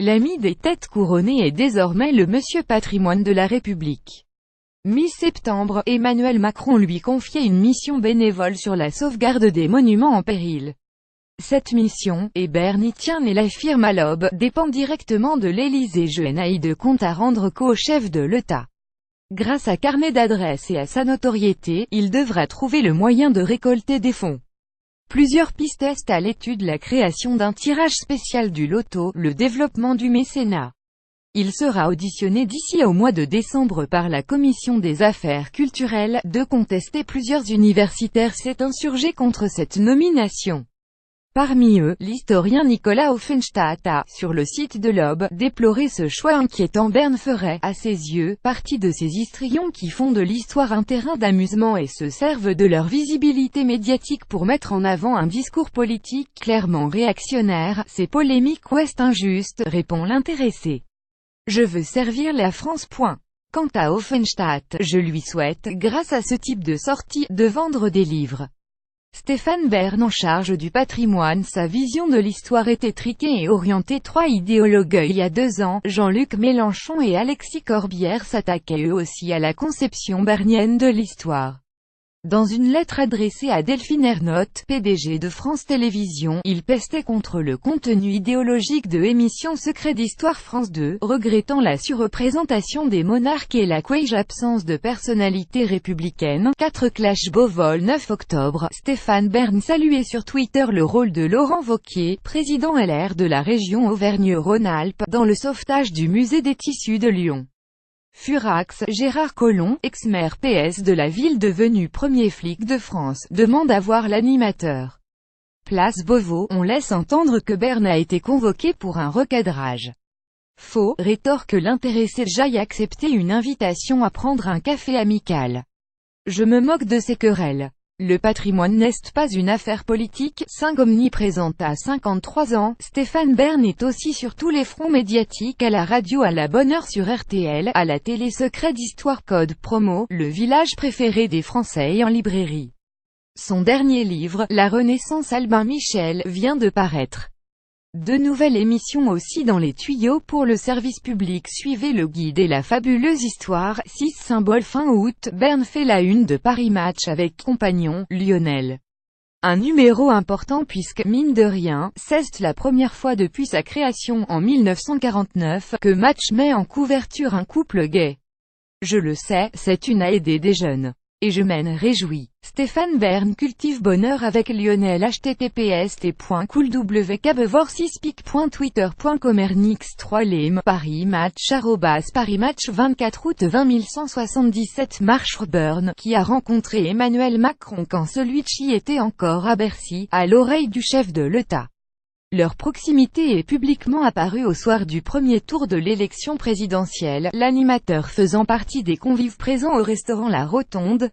L'ami des têtes couronnées est désormais le monsieur patrimoine de la République. Mi-septembre, Emmanuel Macron lui confiait une mission bénévole sur la sauvegarde des monuments en péril. Cette mission, et Bern y tient et l'affirme à l'Aube, dépend directement de l'Élysée. Je n'ai de compte à rendre qu'au chef de l'État. Grâce à carnet d'adresses et à sa notoriété, il devra trouver le moyen de récolter des fonds. Plusieurs pistes est à l'étude: la création d'un tirage spécial du loto, le développement du mécénat. Il sera auditionné d'ici au mois de décembre par la Commission des affaires culturelles. De contester, plusieurs universitaires s'est insurgé contre cette nomination. Parmi eux, l'historien Nicolas Offenstadt a, sur le site de l'Aube, déploré ce choix inquiétant. Bern ferait, à ses yeux, partie de ces histrions qui font de l'histoire un terrain d'amusement et se servent de leur visibilité médiatique pour mettre en avant un discours politique clairement réactionnaire. C'est polémique ou est-ce injuste, répond l'intéressé. Je veux servir la France. Quant à Offenstadt, je lui souhaite, grâce à ce type de sortie, de vendre des livres. Stéphane Bern, en charge du patrimoine, sa vision de l'histoire est étriquée et orientée. Trois idéologues il y a 2 ans, Jean-Luc Mélenchon et Alexis Corbière, s'attaquaient eux aussi à la conception bernienne de l'histoire. Dans une lettre adressée à Delphine Ernotte, PDG de France Télévisions, il pestait contre le contenu idéologique de émissions Secret d'Histoire France 2, regrettant la surreprésentation des monarques et la quasi absence de personnalités républicaines. 4 Clash Beauvol 9 octobre, Stéphane Bern saluait sur Twitter le rôle de Laurent Wauquiez, président LR de la région Auvergne-Rhône-Alpes, dans le sauvetage du musée des tissus de Lyon. Furax, Gérard Collomb, ex-maire PS de la ville devenu premier flic de France, demande à voir l'animateur. Place Beauvau, on laisse entendre que Bern a été convoqué pour un recadrage. Faux, rétorque l'intéressé. J'aille accepter une invitation à prendre un café amical. Je me moque de ces querelles. Le patrimoine n'est pas une affaire politique. 5 omniprésente à 53 ans, Stéphane Bern est aussi sur tous les fronts médiatiques, à la radio, à la bonne heure sur RTL, à la télé. Secret d'Histoire code promo, le village préféré des Français en librairie. Son dernier livre, La Renaissance Albin Michel, vient de paraître. 2 nouvelles émissions aussi dans les tuyaux pour le service public. Suivez Le Guide et la fabuleuse histoire. 6 symboles. Fin août, Bern fait la une de Paris Match avec compagnon, Lionel. Un numéro important puisque, mine de rien, c'est la première fois depuis sa création en 1949, que Match met en couverture un couple gay. Je le sais, c'est une à aider des jeunes. Et je m'en réjouis. Stéphane Bern cultive bonheur avec Lionel. https://cool-wkbevor6pic.twitter.com Ernix3lem Paris Match Paris Match 24 août 20177 Marchburn, qui a rencontré Emmanuel Macron quand celui-ci était encore à Bercy, à l'oreille du chef de l'État. Leur proximité est publiquement apparue au soir du premier tour de l'élection présidentielle, l'animateur faisant partie des convives présents au restaurant La Rotonde.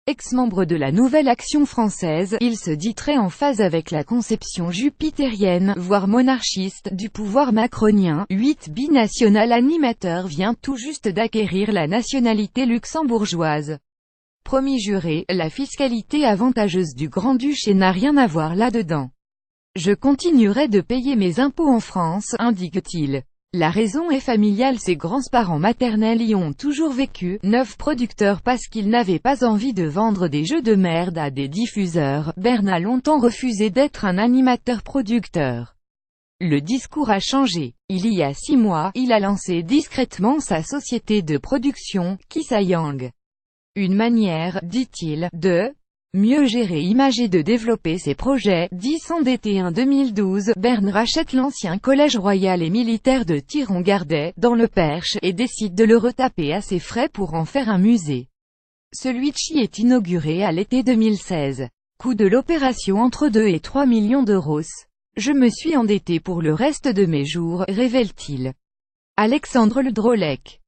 Ex-membre de la Nouvelle Action française, il se dit très en phase avec la conception jupitérienne, voire monarchiste, du pouvoir macronien. 8 Binational animateur vient tout juste d'acquérir la nationalité luxembourgeoise. Promis juré, la fiscalité avantageuse du Grand-Duché n'a rien à voir là-dedans. Je continuerai de payer mes impôts en France, indique-t-il. La raison est familiale. Ses grands-parents maternels y ont toujours vécu. 9 producteurs parce qu'ils n'avaient pas envie de vendre des jeux de merde à des diffuseurs. Bern a longtemps refusé d'être un animateur-producteur. Le discours a changé. Il y a 6 mois, il a lancé discrètement sa société de production, Kisayang. Une manière, dit-il, de mieux gérer image et de développer ses projets. 10 s'endetter. 2012, Bern rachète l'ancien collège royal et militaire de Thiron-Gardet, dans le Perche, et décide de le retaper à ses frais pour en faire un musée. Celui-ci est inauguré à l'été 2016. Coût de l'opération entre 2 et 3 millions d'euros. Je me suis endetté pour le reste de mes jours, révèle-t-il. Alexandre Le Drolec.